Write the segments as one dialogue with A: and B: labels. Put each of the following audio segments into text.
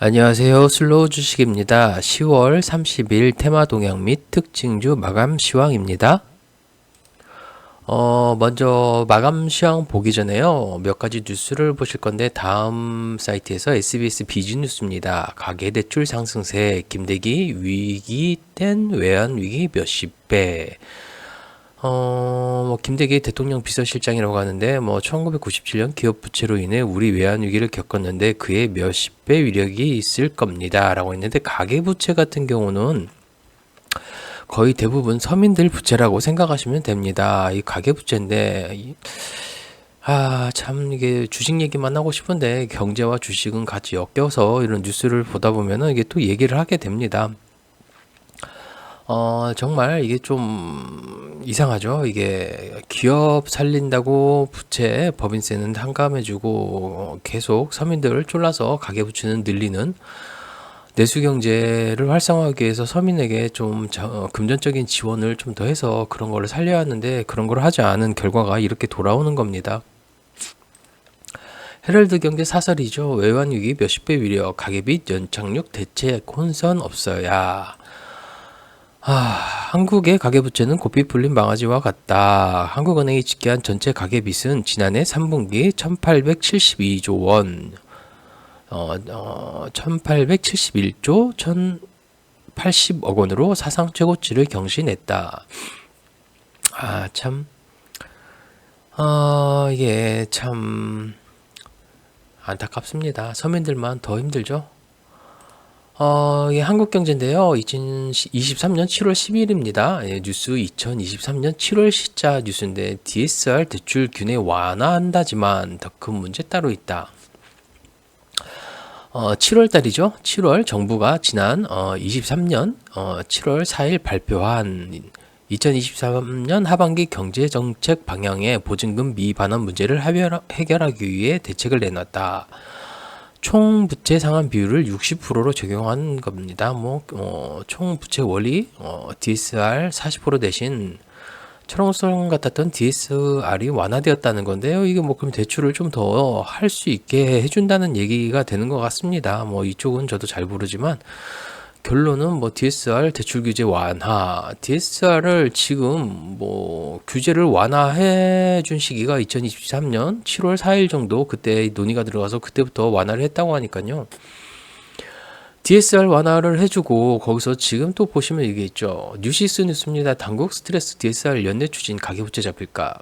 A: 안녕하세요. 슬로우 주식입니다. 10월 30일 테마 동향 및 특징주 마감 시황입니다. 먼저 마감 시황 보기 전에요. 몇 가지 뉴스를 보실 건데 다음 사이트에서 SBS 비즈니스입니다. 가계대출 상승세, 김대기 위기 땐 외환위기 몇십 배. 김대기 대통령 비서실장이라고 하는데, 1997년 기업 부채로 인해 우리 외환위기를 겪었는데 그의 몇십 배 위력이 있을 겁니다. 라고 했는데, 가계부채 같은 경우는 거의 대부분 서민들 부채라고 생각하시면 됩니다. 이 가계부채인데, 참, 이게 주식 얘기만 하고 싶은데, 경제와 주식은 같이 엮여서 이런 뉴스를 보다 보면은 이게 또 얘기를 하게 됩니다. 정말 이게 좀 이상하죠. 이게 기업 살린다고 부채 법인세는 탕감해주고 계속 서민들을 쫄라서 가계부채는 늘리는 내수 경제를 활성화하기 위해서 서민에게 좀 금전적인 지원을 좀 더 해서 그런 거를 살려야 하는데 그런 걸 하지 않은 결과가 이렇게 돌아오는 겁니다. 헤럴드 경제 사설이죠. 외환위기 몇십 배 위력, 가계빚 연착륙 대책 혼선 없어야. 한국의 가계부채는 고삐 풀린 망아지와 같다. 한국은행이 집계한 전체 가계빚은 지난해 3분기 1872조 원, 1871조 1080억 원으로 사상 최고치를 경신했다. 참, 이게 참 안타깝습니다. 서민들만 더 힘들죠. 이게 한국경제인데요. 2023년 7월 10일입니다. 뉴스 2023년 7월 시자 뉴스인데 DSR 대출 균해 완화한다지만 더 큰 문제 따로 있다. 7월 달이죠. 7월 정부가 지난 23년 7월 4일 발표한 2023년 하반기 경제정책 방향의 보증금 미반환 문제를 해결하기 위해 대책을 내놨다. 총 부채 상환 비율을 60%로 적용한 겁니다. 총 부채 원리 DSR 40% 대신 철옹성 같았던 DSR이 완화되었다는 건데요. 이게 그럼 대출을 좀 더 할 수 있게 해준다는 얘기가 되는 것 같습니다. 이쪽은 저도 잘 모르지만 결론은 DSR 대출 규제 완화, DSR을 지금 규제를 완화해 준 시기가 2023년 7월 4일 정도 그때 논의가 들어가서 그때부터 완화를 했다고 하니까요. DSR 완화를 해주고 거기서 지금 또 보시면 이게 있죠. 뉴시스 뉴스입니다. 당국 스트레스 DSR 연내 추진 가계부채 잡힐까?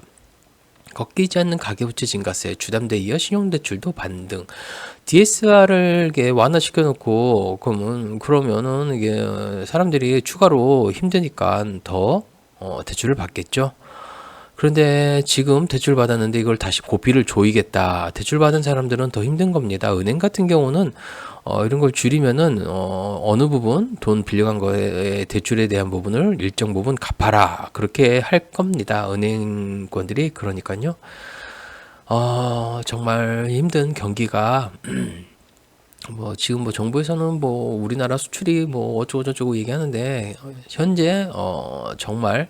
A: 꺾이지 않는 가계부채 증가세, 주담대 이어 신용대출도 반등. DSR을 완화시켜 놓고 그러면은 이게 사람들이 추가로 힘드니까 더 대출을 받겠죠. 그런데 지금 대출 받았는데 이걸 다시 고비를 조이겠다. 대출 받은 사람들은 더 힘든 겁니다. 은행 같은 경우는 이런 걸 줄이면은 어느 부분 돈 빌려간 거에 대출에 대한 부분을 일정 부분 갚아라. 그렇게 할 겁니다. 은행권들이. 그러니까요. 정말 힘든 경기가 지금 정부에서는 우리나라 수출이 어쩌고저쩌고 얘기하는데 현재 정말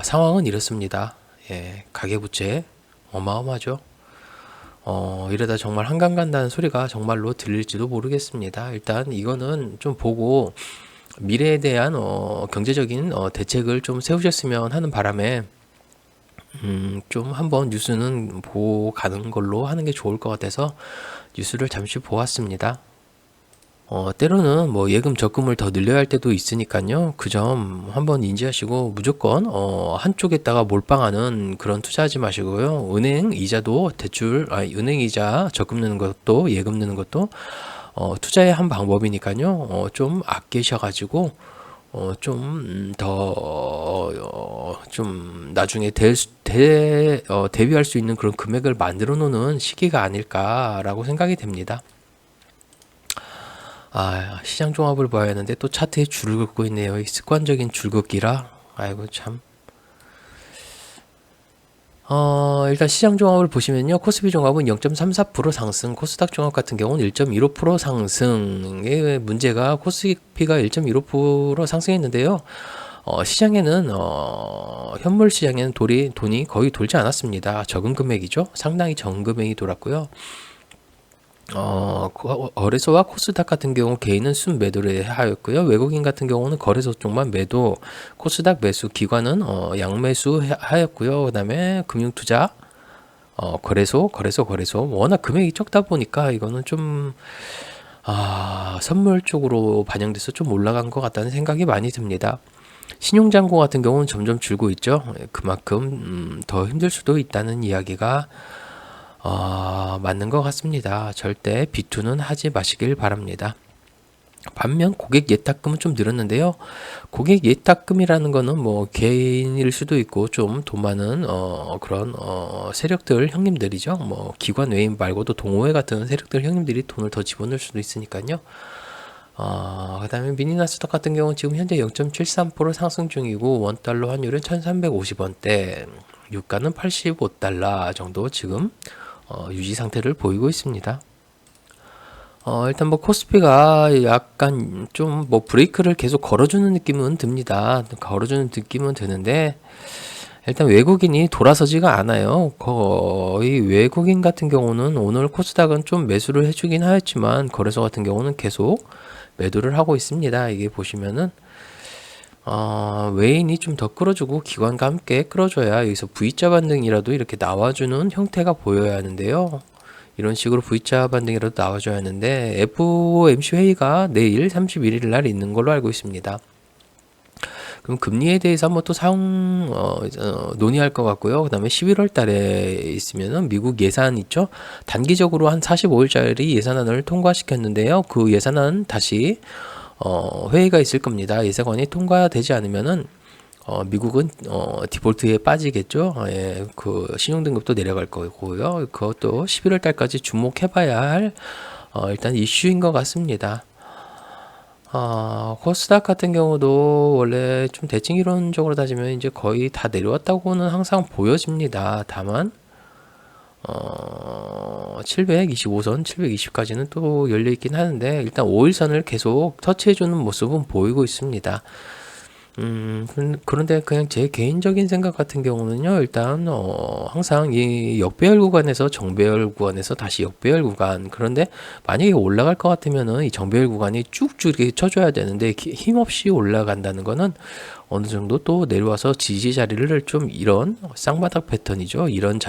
A: 상황은 이렇습니다. 예, 가계부채 어마어마하죠. 이러다 정말 한강 간다는 소리가 정말로 들릴지도 모르겠습니다. 일단 이거는 좀 보고 미래에 대한 경제적인 대책을 좀 세우셨으면 하는 바람에 좀 한번 뉴스는 보고 가는 걸로 하는 게 좋을 것 같아서 뉴스를 잠시 보았습니다. 때로는 예금 적금을 더 늘려야 할 때도 있으니까요. 그 점 한번 인지하시고 무조건 한쪽에다가 몰빵하는 그런 투자하지 마시고요. 은행 이자도 은행 이자 적금 넣는 것도 예금 넣는 것도 투자의 한 방법이니까요. 좀 아끼셔가지고 좀 더 좀 나중에 대비할 수 있는 그런 금액을 만들어 놓는 시기가 아닐까라고 생각이 됩니다. 시장 종합을 봐야 하는데 또 차트에 줄을 긋고 있네요. 이 습관적인 줄긋기라. 아이고 참. 일단 시장 종합을 보시면요. 코스피 종합은 0.34% 상승, 코스닥 종합 같은 경우는 1.15% 상승. 문제가 코스피가 1.15% 상승했는데요. 시장에는 현물 시장에는 돈이 거의 돌지 않았습니다. 적은 금액이죠. 상당히 적은 금액이 돌았고요. 거래소와 코스닥 같은 경우 개인은 순매도를 하였고요. 외국인 같은 경우는 거래소 쪽만 매도, 코스닥 매수, 기관은 양매수 하였고요. 그다음에 금융투자, 거래소. 워낙 금액이 적다 보니까 이거는 좀 선물 쪽으로 반영돼서 좀 올라간 것 같다는 생각이 많이 듭니다. 신용잔고 같은 경우는 점점 줄고 있죠. 그만큼 더 힘들 수도 있다는 이야기가 맞는 것 같습니다. 절대 비투는 하지 마시길 바랍니다. 반면 고객 예탁금은 좀 늘었는데요. 고객 예탁금이라는 거는 뭐 개인일 수도 있고 좀 돈 많은 그런 세력들 형님들이죠. 뭐 기관 외인 말고도 동호회 같은 세력들 형님들이 돈을 더 집어넣을 수도 있으니까요. 그다음에 미니나스닥 같은 경우는 지금 현재 0.73% 상승 중이고 원달러 환율은 1350원대, 유가는 85달러 정도 지금 유지 상태를 보이고 있습니다. 일단 뭐 코스피가 약간 좀 뭐 브레이크를 계속 걸어주는 느낌은 듭니다. 걸어주는 느낌은 드는데 일단 외국인이 돌아서지가 않아요. 거의 외국인 같은 경우는 오늘 코스닥은 좀 매수를 해주긴 하였지만 거래소 같은 경우는 계속 매도를 하고 있습니다. 이게 보시면은 외인이 좀 더 끌어주고 기관과 함께 끌어줘야 여기서 V자 반등이라도 이렇게 나와주는 형태가 보여야 하는데요. 이런 식으로 V자 반등이라도 나와줘야 하는데 FOMC 회의가 내일 31일 날 있는 걸로 알고 있습니다. 그럼 금리에 대해서 한번 또 논의할 것 같고요. 그 다음에 11월 달에 있으면은 미국 예산 있죠? 단기적으로 한 45일짜리 예산안을 통과시켰는데요. 그 예산안 다시 회의가 있을 겁니다. 예산안이 통과되지 않으면은 미국은 디폴트에 빠지겠죠. 예, 그 신용등급도 내려갈 거고요. 그것도 11월 달까지 주목해봐야 할 일단 이슈인 것 같습니다. 코스닥 같은 경우도 원래 좀 대칭 이론적으로 따지면 이제 거의 다 내려왔다고는 항상 보여집니다. 다만 725선, 720까지는 또 열려있긴 하는데 일단 5일선을 계속 터치해주는 모습은 보이고 있습니다. 그런데 그냥 제 개인적인 생각 같은 경우는요, 일단, 항상 이 역배열 구간에서 정배열 구간에서 다시 역배열 구간, 그런데 만약에 올라갈 것 같으면은 이 정배열 구간이 쭉쭉 이렇게 쳐줘야 되는데 힘없이 올라간다는 거는 어느 정도 또 내려와서 지지 자리를 좀 이런 쌍바닥 패턴이죠. 이런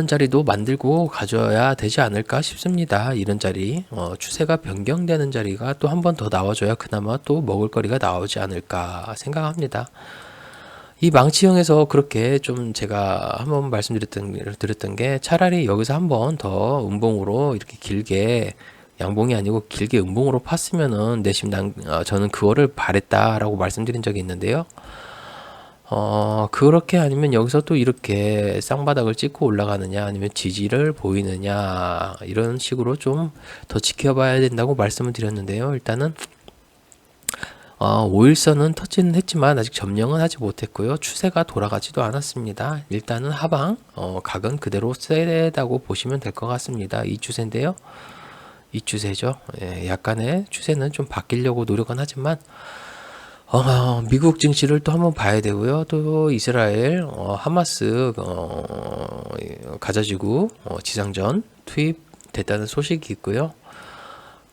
A: 자리도 만들고 가져야 되지 않을까 싶습니다. 이런 자리, 추세가 변경되는 자리가 또 한 번 더 나와줘야 그나마 또 먹을거리가 나오지 않을까 생각합니다. 이 망치형에서 그렇게 좀 제가 한번 말씀드렸던 게 차라리 여기서 한 번 더 음봉으로 이렇게 길게 양봉이 아니고 길게 음봉으로 팠으면은 저는 그거를 바랬다라고 말씀드린 적이 있는데요. 그렇게 아니면 여기서 또 이렇게 쌍바닥을 찍고 올라가느냐 아니면 지지를 보이느냐 이런 식으로 좀 더 지켜봐야 된다고 말씀을 드렸는데요. 일단은 5일선은 터치는 했지만 아직 점령은 하지 못했고요. 추세가 돌아가지도 않았습니다. 일단은 하방 각은 그대로 세다고 보시면 될 것 같습니다. 이 추세인데요. 이 추세죠. 예, 약간의 추세는 좀 바뀌려고 노력은 하지만 미국 증시를 또 한번 봐야 되고요. 또 이스라엘 하마스 가자지구 지상전 투입됐다는 소식이 있고요.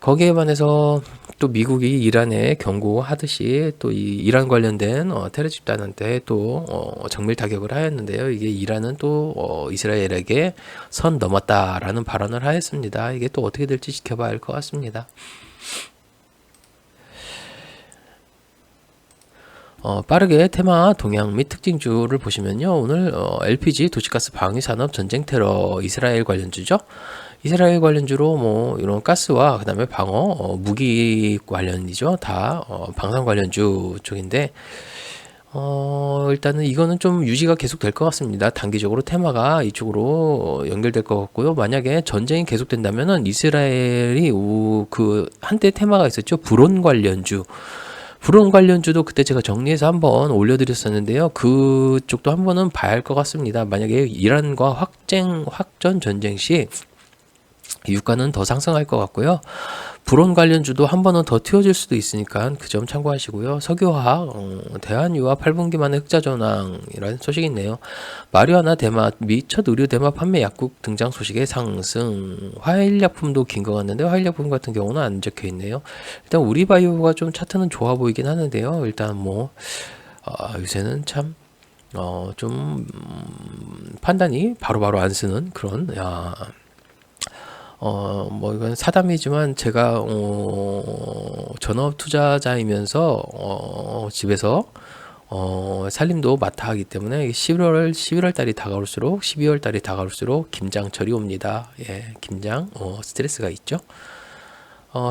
A: 거기에 반해서 또 미국이 이란에 경고하듯이 또 이 이란 관련된 테러 집단한테 또 정밀 타격을 하였는데요. 이게 이란은 또 이스라엘에게 선 넘었다라는 발언을 하였습니다. 이게 또 어떻게 될지 지켜봐야 할 것 같습니다. 빠르게 테마 동향 및 특징주를 보시면요. 오늘 LPG 도시가스 방위산업 전쟁 테러 이스라엘 관련주죠. 이스라엘 관련주로 뭐 이런 가스와 그다음에 방어 무기 관련이죠. 다 방산 관련주 쪽인데 일단은 이거는 좀 유지가 계속 될 것 같습니다. 단기적으로 테마가 이쪽으로 연결될 것 같고요. 만약에 전쟁이 계속된다면은 이스라엘이 그 한때 테마가 있었죠. 불온 관련주도 그때 제가 정리해서 한번 올려드렸었는데요. 그쪽도 한번은 봐야 할 것 같습니다. 만약에 이란과 확전 전쟁 시 유가는 더 상승할 것 같고요. 불온 관련주도 한 번은 더 튀어질 수도 있으니까 그 점 참고하시고요. 석유화학, 대한유화 8분기 만에 흑자 전황이라는 소식이 있네요. 마리화나 대마 미 첫 의류 대마 판매 약국 등장 소식의 상승. 화일약품도 긴 것 같는데 화일약품 같은 경우는 안 적혀 있네요. 일단 우리바이오가 좀 차트는 좋아 보이긴 하는데요. 일단 뭐 요새는 참 좀 판단이 바로바로 안 쓰는 그런 뭐 이건 사담이지만 제가 전업 투자자이면서 집에서 살림도 맡아 하기 때문에 11월 달이 다가올수록 12월 달이 다가올수록 김장철이 옵니다. 예, 김장 스트레스가 있죠.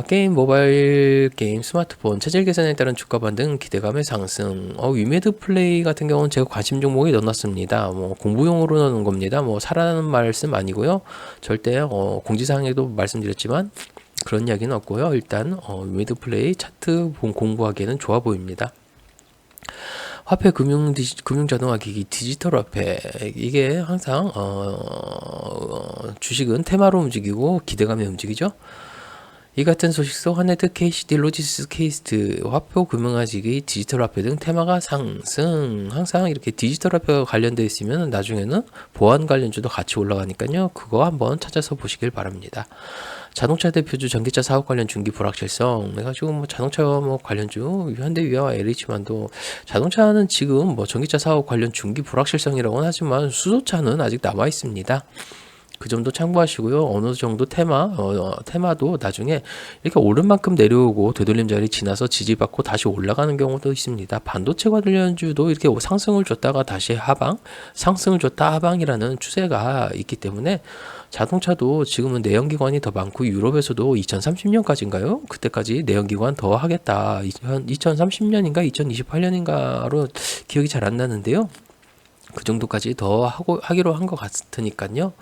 A: 게임, 모바일 게임, 스마트폰, 체질 개선에 따른 주가 반등, 기대감의 상승. 위메드 플레이 같은 경우는 제가 관심 종목에 넣어놨습니다. 뭐 공부용으로 넣는 겁니다. 뭐 사라는 말씀 아니고요. 절대 공지사항에도 말씀드렸지만 그런 이야기는 없고요. 일단 위메드 플레이 차트 공부하기에는 좋아 보입니다. 화폐 금융자동화기기 디지털 화폐 이게 항상 주식은 테마로 움직이고 기대감에 움직이죠. 이 같은 소식 속 한네트, KCD, 로지스, 케이스트, 화폐 금융화기기, 디지털 화폐 등 테마가 상승. 항상 이렇게 디지털 화폐가 관련되어 있으면 나중에는 보안 관련주도 같이 올라가니까요. 그거 한번 찾아서 보시길 바랍니다. 자동차 대표주 전기차 사업 관련 중기 불확실성 해가지고 뭐 자동차 뭐 관련주 현대위아와 LH만도 자동차는 지금 뭐 전기차 사업 관련 중기 불확실성이라고는 하지만 수소차는 아직 남아 있습니다. 그 점도 참고하시고요. 어느 정도 테마도 나중에 이렇게 오른 만큼 내려오고 되돌림 자리 지나서 지지받고 다시 올라가는 경우도 있습니다. 반도체 관련주도 이렇게 상승을 줬다가 다시 하방, 상승을 줬다 하방이라는 추세가 있기 때문에 자동차도 지금은 내연기관이 더 많고 유럽에서도 2030년까지인가요? 그때까지 내연기관 더 하겠다. 2030년인가 2028년인가로 기억이 잘 안 나는데요. 그 정도까지 더 하기로 한 것 같으니까요.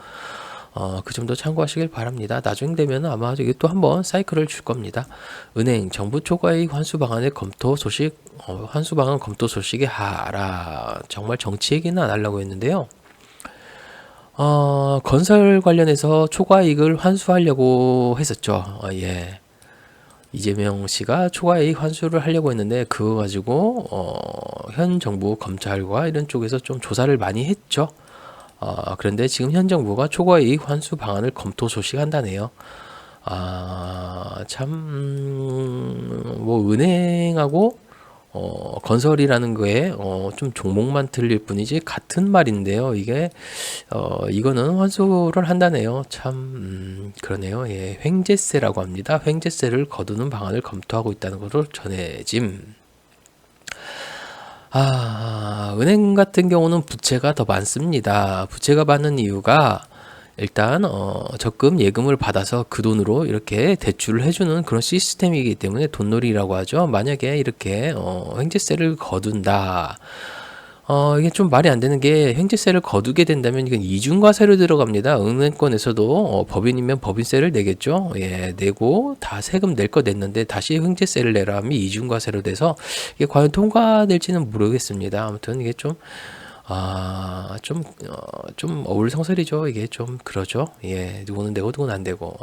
A: 그 점도 참고하시길 바랍니다. 나중 되면 아마 이게 또 한번 사이클을 줄 겁니다. 은행, 정부 초과이익 환수 방안의 검토 소식, 환수 방안 검토 소식이 하라. 정말 정치 얘기는 안 하려고 했는데요. 건설 관련해서 초과이익을 환수하려고 했었죠. 예. 이재명 씨가 초과이익 환수를 하려고 했는데 그거 가지고 현 정부 검찰과 이런 쪽에서 좀 조사를 많이 했죠. 그런데 지금 현 정부가 초과이익 환수 방안을 검토 소식한다네요. 뭐 은행하고 건설이라는 거에 좀 종목만 틀릴 뿐이지 같은 말인데요. 이게 이거는 환수를 한다네요. 참 그러네요. 예, 횡재세라고 합니다. 횡재세를 거두는 방안을 검토하고 있다는 것으로 전해짐. 은행 같은 경우는 부채가 더 많습니다. 부채가 많은 이유가 일단 적금 예금을 받아서 그 돈으로 이렇게 대출을 해주는 그런 시스템이기 때문에 돈놀이라고 하죠. 만약에 이렇게 횡재세를 거둔다. 이게 좀 말이 안 되는 게 횡재세를 거두게 된다면 이건 이중과세로 들어갑니다. 은행권에서도 법인이면 법인세를 내겠죠. 예, 내고 다 세금 낼 거 냈는데 다시 횡재세를 내라 하면 이중과세로 돼서 이게 과연 통과될지는 모르겠습니다. 아무튼 이게 좀 어불성설이죠. 이게 좀 그러죠. 예, 누구는 내고 누구는 안 되고.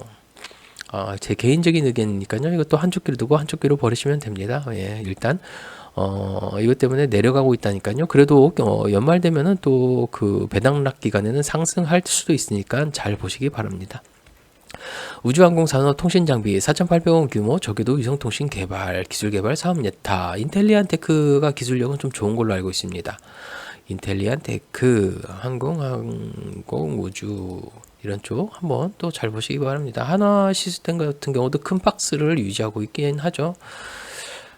A: 제 개인적인 의견이니까요. 이것도 한쪽 귀로 두고 한쪽 귀로 버리시면 됩니다. 예, 일단 이것 때문에 내려가고 있다니까요. 그래도 연말 되면은 또 그 배당락 기간에는 상승할 수도 있으니까 잘 보시기 바랍니다. 우주항공산업 통신장비 4,800원 규모 저궤도 위성통신 개발 기술개발 사업 예타 인텔리안테크가 기술력은 좀 좋은 걸로 알고 있습니다. 인텔리안테크 항공 우주 이런 쪽 한번 또 잘 보시기 바랍니다. 한화 시스템 같은 경우도 큰 박스를 유지하고 있긴 하죠.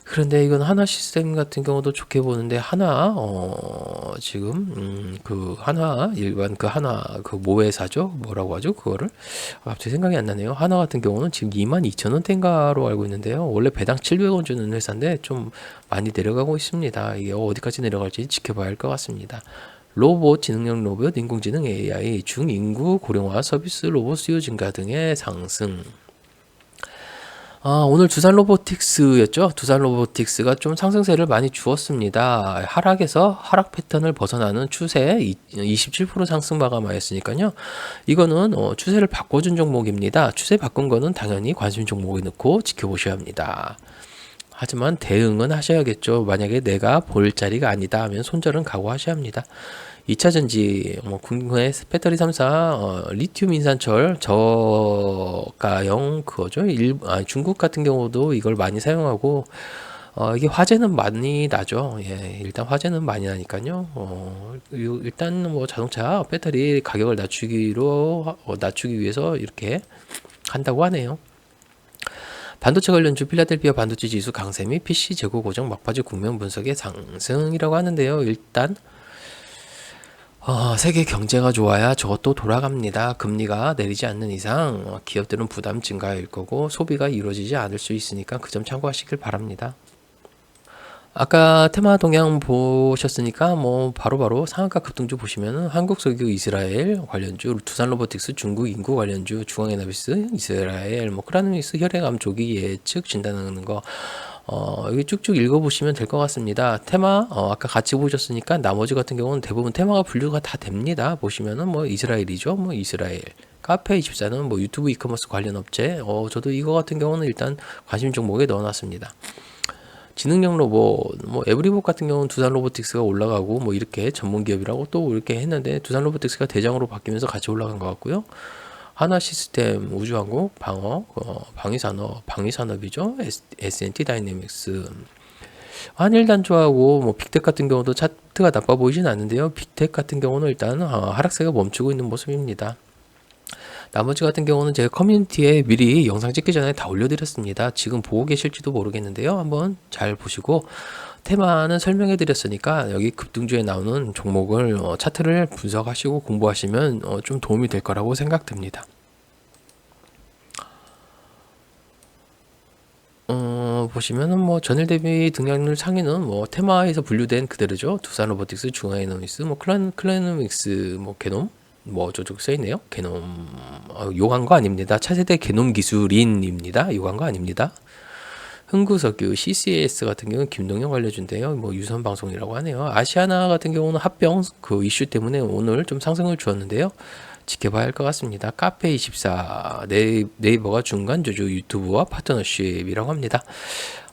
A: 그런데 이건 한화 시스템 같은 경우도 좋게 보는데 한화 지금 그 한화 일반 그 한화 그 모회사죠. 뭐라고 하죠? 그거를 갑자기 생각이 안 나네요. 한화 같은 경우는 지금 22,000원대인가로 알고 있는데요. 원래 배당 700원 주는 회사인데 좀 많이 내려가고 있습니다. 이게 어디까지 내려갈지 지켜봐야 할 것 같습니다. 로봇, 지능형 로봇, 인공지능 AI, 중인구 고령화 서비스 로봇 수요 증가 등의 상승. 오늘 두산 로보틱스였죠. 두산 로보틱스가 좀 상승세를 많이 주었습니다. 하락에서 하락 패턴을 벗어나는 추세 27% 상승 마감하였으니까요. 이거는 추세를 바꿔준 종목입니다. 추세 바꾼 거는 당연히 관심 종목에 넣고 지켜보셔야 합니다. 하지만 대응은 하셔야겠죠. 만약에 내가 볼 자리가 아니다 하면 손절은 각오하셔야 합니다. 2차 전지, 국내 배터리 3사, 리튬 인산철 저가형 그거죠. 중국 같은 경우도 이걸 많이 사용하고, 이게 화재는 많이 나죠. 예, 일단 화재는 많이 나니까요. 일단 뭐 자동차 배터리 가격을 낮추기 위해서 이렇게 한다고 하네요. 반도체 관련주 필라델피아 반도체 지수 강세 및 PC 재고 고정 막바지 국면 분석의 상승이라고 하는데요. 일단 세계 경제가 좋아야 저것도 돌아갑니다. 금리가 내리지 않는 이상 기업들은 부담 증가일 거고 소비가 이루어지지 않을 수 있으니까 그 점 참고하시길 바랍니다. 아까 테마 동향 보셨으니까 뭐 바로바로 상한가 급등주 보시면은 한국석유 이스라엘 관련주, 두산 로보틱스 중국 인구 관련주, 중앙에너비스 이스라엘, 크라노믹스 혈액암 조기 예측 진단하는 거 여기 쭉쭉 읽어보시면 될 것 같습니다. 테마 아까 같이 보셨으니까 나머지 같은 경우는 대부분 테마가 분류가 다 됩니다. 보시면은 이스라엘이죠. 이스라엘. 카페24는 유튜브 이커머스 관련 업체. 저도 이거 같은 경우는 일단 관심 종목에 넣어놨습니다. 지능형 로봇, 에브리봇 같은 경우는 두산 로보틱스가 올라가고 이렇게 전문 기업이라고 또 이렇게 했는데 두산 로보틱스가 대장으로 바뀌면서 같이 올라간 것 같고요. 하나 시스템, 우주항공, 방위산업이죠. S&T 다이내믹스. 한일단조하고 빅텍 같은 경우도 차트가 나빠 보이진 않는데요. 빅텍 같은 경우는 일단 하락세가 멈추고 있는 모습입니다. 나머지 같은 경우는 제가 커뮤니티에 미리 영상 찍기 전에 다 올려드렸습니다. 지금 보고 계실지도 모르겠는데요. 한번 잘 보시고 테마는 설명해 드렸으니까 여기 급등주에 나오는 종목을 차트를 분석하시고 공부하시면 좀 도움이 될 거라고 생각됩니다. 보시면은 전일 대비 등락률 상위는 테마에서 분류된 그대로죠. 두산 로보틱스, 중앙에너미스, 클래노믹스, 게놈 저쪽 써있네요. 게놈 요구한 거 아닙니다. 차세대 게놈 기술인입니다. 요구한 거 아닙니다. 흥구석유 CCS 같은 경우는 김동영 관련주인데요. 유선 방송이라고 하네요. 아시아나 같은 경우는 합병 그 이슈 때문에 오늘 좀 상승을 주었는데요. 지켜봐야 할 것 같습니다. 카페24 네이버가 중간 주주 유튜브와 파트너십이라고 합니다.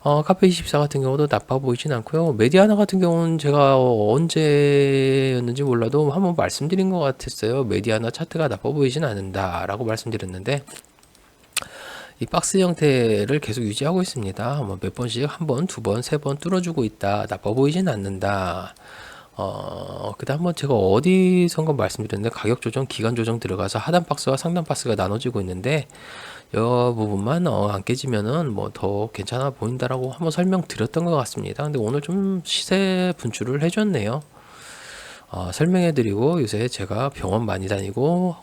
A: 카페24 같은 경우도 나빠 보이진 않고요. 메디아나 같은 경우는 제가 언제였는지 몰라도 한번 말씀드린 것 같았어요. 메디아나 차트가 나빠 보이진 않는다 라고 말씀드렸는데 이 박스 형태를 계속 유지하고 있습니다. 몇 번씩 한 번, 두 번, 세 번 뚫어주고 있다. 나빠 보이진 않는다. 그다음 한번 제가 어디선가 말씀드렸는데 가격 조정, 기간 조정 들어가서 하단 박스와 상단 박스가 나눠지고 있는데 이 부분만 안 깨지면은 더 괜찮아 보인다라고 한번 설명드렸던 것 같습니다. 근데 오늘 좀 시세 분출을 해줬네요. 설명해드리고 요새 제가 병원 많이 다니고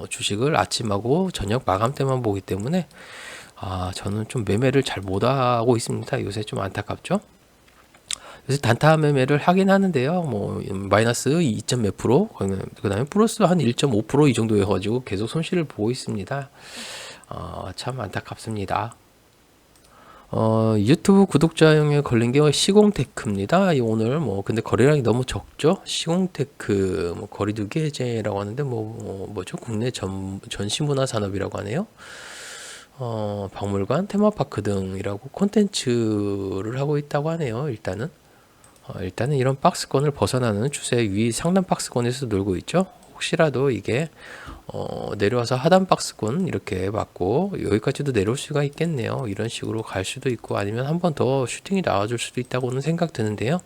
A: 주식을 아침하고 저녁 마감 때만 보기 때문에 저는 좀 매매를 잘 못하고 있습니다. 요새 좀 안타깝죠. 요새 단타 매매를 하긴 하는데요. 마이너스 2점 몇 프로, 그 다음에 플러스 한 1.5% 이 정도 해가지고 계속 손실을 보고 있습니다. 참 안타깝습니다. 유튜브 구독자용에 걸린 게 시공테크입니다. 오늘 근데 거래량이 너무 적죠. 시공테크 거리두기 해제라고 하는데 뭐죠? 국내 전시문화 산업이라고 하네요. 박물관, 테마파크 등이라고 콘텐츠를 하고 있다고 하네요. 일단은 이런 박스권을 벗어나는 추세 위 상단 박스권에서 놀고 있죠. 혹시라도 이게 내려와서 하단 박스권 이렇게 맞고 여기까지도 내려올 수가 있겠네요. 이런 식으로 갈 수도 있고 아니면 한 번 더 슈팅이 나와줄 수도 있다고는 생각 드는데요.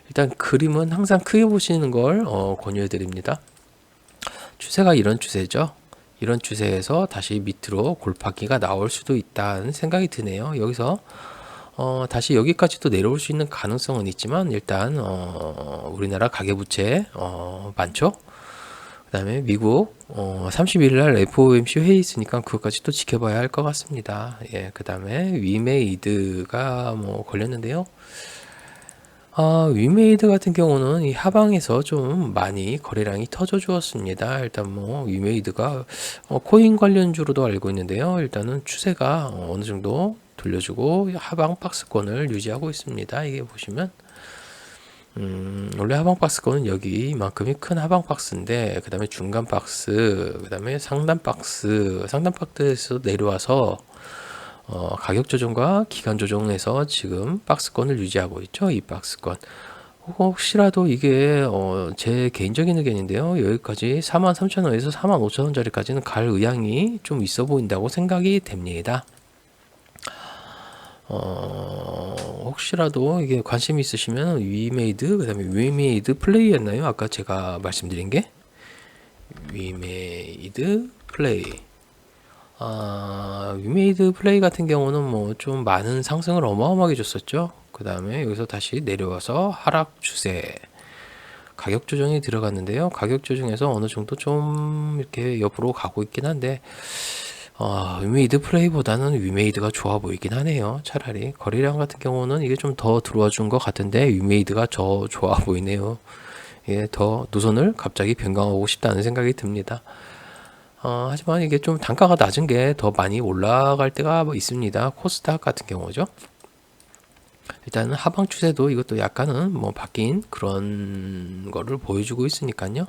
A: 일단 그림은 항상 크게 보시는 걸 권유해 드립니다. 추세가 이런 추세죠. 이런 추세에서 다시 밑으로 골파기가 나올 수도 있다는 생각이 드네요. 여기서 다시 여기까지도 내려올 수 있는 가능성은 있지만 일단 우리나라 가계부채 많죠. 그 다음에 미국 31일날 FOMC 회의 있으니까 그것까지 또 지켜봐야 할 것 같습니다. 예, 그 다음에 위메이드가 걸렸는데요. 위메이드 같은 경우는 이 하방에서 좀 많이 거래량이 터져 주었습니다. 일단 뭐 위메이드가 코인 관련주로도 알고 있는데요. 일단은 추세가 어느 정도 돌려주고 하방 박스권을 유지하고 있습니다. 이게 보시면 원래 하방 박스권은 여기만큼이 큰 하방 박스인데, 그 다음에 중간 박스, 그 다음에 상단 박스에서 내려와서 가격 조정과 기간 조정에서 지금 박스권을 유지하고 있죠. 이 박스권. 혹시라도 이게 제 개인적인 의견인데요. 여기까지 43,000원에서 45,000원짜리까지는 갈 의향이 좀 있어 보인다고 생각이 됩니다. 혹시라도 이게 관심 있으시면 위메이드, 그 다음에 위메이드 플레이였나요? 아까 제가 말씀드린 게 위메이드 플레이. 위메이드 플레이 같은 경우는 뭐 좀 많은 상승을 어마어마하게 줬었죠. 그 다음에 여기서 다시 내려와서 하락 추세, 가격 조정이 들어갔는데요. 가격 조정에서 어느 정도 좀 이렇게 옆으로 가고 있긴 한데, 위메이드 플레이보다는 위메이드가 좋아 보이긴 하네요. 차라리 거래량 같은 경우는 이게 좀 더 들어와 준 것 같은데 위메이드가 더 좋아 보이네요. 예, 더 노선을 갑자기 변경하고 싶다는 생각이 듭니다. 하지만 이게 좀 단가가 낮은 게 더 많이 올라갈 때가 뭐 있습니다. 코스닥 같은 경우죠. 일단은 하방 추세도 이것도 약간은 뭐 바뀐 그런 거를 보여주고 있으니까요.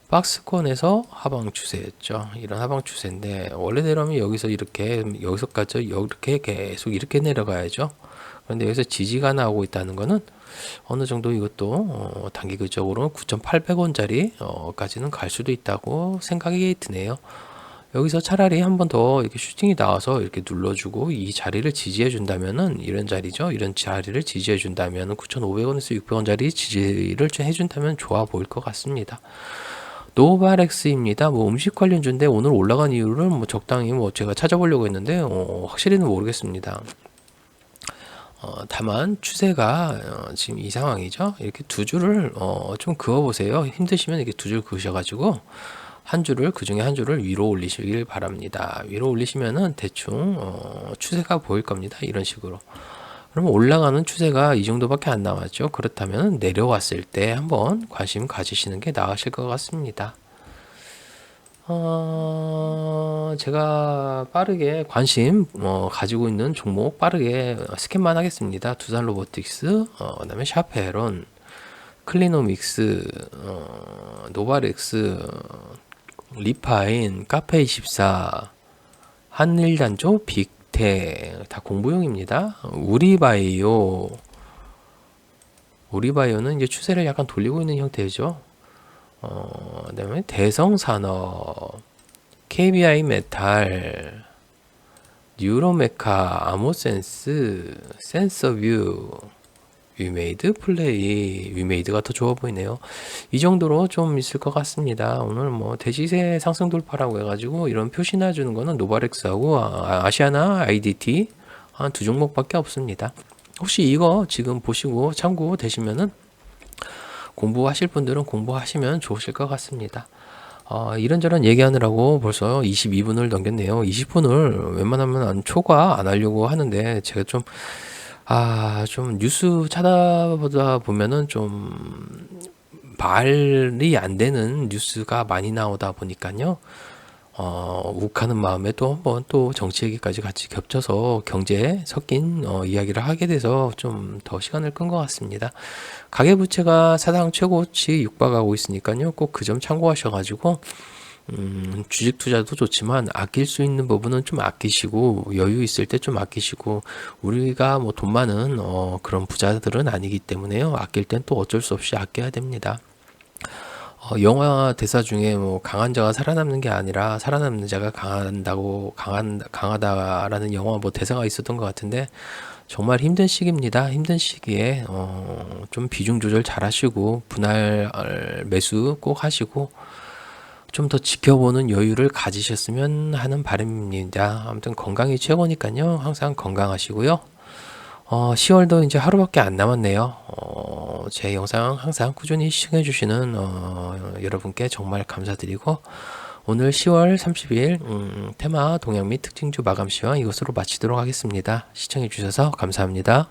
A: 박스권에서 하방 추세였죠. 이런 하방 추세인데 원래대로면 여기서까지 이렇게 계속 이렇게 내려가야죠. 그런데 여기서 지지가 나오고 있다는 거는 어느 정도 이것도 단기적으로 9,800원짜리 까지는 갈 수도 있다고 생각이 드네요. 여기서 차라리 한 번 더 이렇게 슈팅이 나와서 이렇게 눌러주고 이 자리를 지지해 준다면은, 이런 자리죠. 이런 자리를 지지해 준다면은 9,500원에서 600원짜리 지지를 좀 해준다면 좋아 보일 것 같습니다. 노바렉스입니다. 뭐 음식 관련주인데 오늘 올라간 이유를 뭐 적당히 뭐 제가 찾아보려고 했는데 확실히는 모르겠습니다. 다만 추세가 지금 이 상황이죠. 이렇게 두 줄을 좀 그어보세요. 힘드시면 이렇게 두 줄 그으셔가지고 한 줄을, 그 중에 한 줄을 위로 올리시길 바랍니다. 위로 올리시면은 대충 추세가 보일 겁니다. 이런 식으로. 그러면 올라가는 추세가 이 정도밖에 안 나왔죠. 그렇다면 내려왔을 때 한번 관심 가지시는 게 나으실 것 같습니다. 제가 빠르게 관심 가지고 있는 종목 빠르게 스캔만 하겠습니다. 두산 로보틱스, 그다음에 샤페론, 클리노믹스, 노바렉스, 리파인, 카페24, 한일단조, 빅테 다 공부용입니다. 우리바이오는 이제 추세를 약간 돌리고 있는 형태죠. 그다음에 대성산업, KBI 메탈, 뉴로메카, 아모센스, 센서뷰, 위메이드 플레이, 위메이드가 더 좋아 보이네요. 이 정도로 좀 있을 것 같습니다. 오늘 뭐 대시세 상승 돌파라고 해가지고 이런 표시나 주는 거는 노바렉스하고 아시아나 IDT 한 두 종목밖에 없습니다. 혹시 이거 지금 보시고 참고 되시면은 공부하실 분들은 공부하시면 좋으실 것 같습니다. 이런저런 얘기하느라고 벌써 22분을 넘겼네요. 20분을 웬만하면 초과 안 하려고 하는데 제가 좀 뉴스 찾아보다 보면은 좀 말이 안 되는 뉴스가 많이 나오다 보니까요. 욱하는 마음에 또 한번 또 정치 얘기까지 같이 겹쳐서 경제에 섞인 이야기를 하게 돼서 좀 더 시간을 끈 것 같습니다. 가계부채가 사상 최고치 육박하고 있으니까요. 꼭 그 점 참고하셔가지고 주식 투자도 좋지만 아낄 수 있는 부분은 좀 아끼시고 여유 있을 때 좀 아끼시고, 우리가 뭐 돈 많은 그런 부자들은 아니기 때문에요. 아낄 땐 또 어쩔 수 없이 아껴야 됩니다. 영화 대사 중에 뭐 강한 자가 살아남는 게 아니라 살아남는 자가 강하다라는 영화 뭐 대사가 있었던 것 같은데, 정말 힘든 시기입니다. 힘든 시기에 좀 비중 조절 잘 하시고 분할 매수 꼭 하시고 좀 더 지켜보는 여유를 가지셨으면 하는 바람입니다. 아무튼 건강이 최고니까요. 항상 건강하시고요. 10월도 이제 하루밖에 안 남았네요. 제 영상 항상 꾸준히 시청해주시는 여러분께 정말 감사드리고, 오늘 10월 30일 테마 동향 및 특징주 마감 시황 이것으로 마치도록 하겠습니다. 시청해주셔서 감사합니다.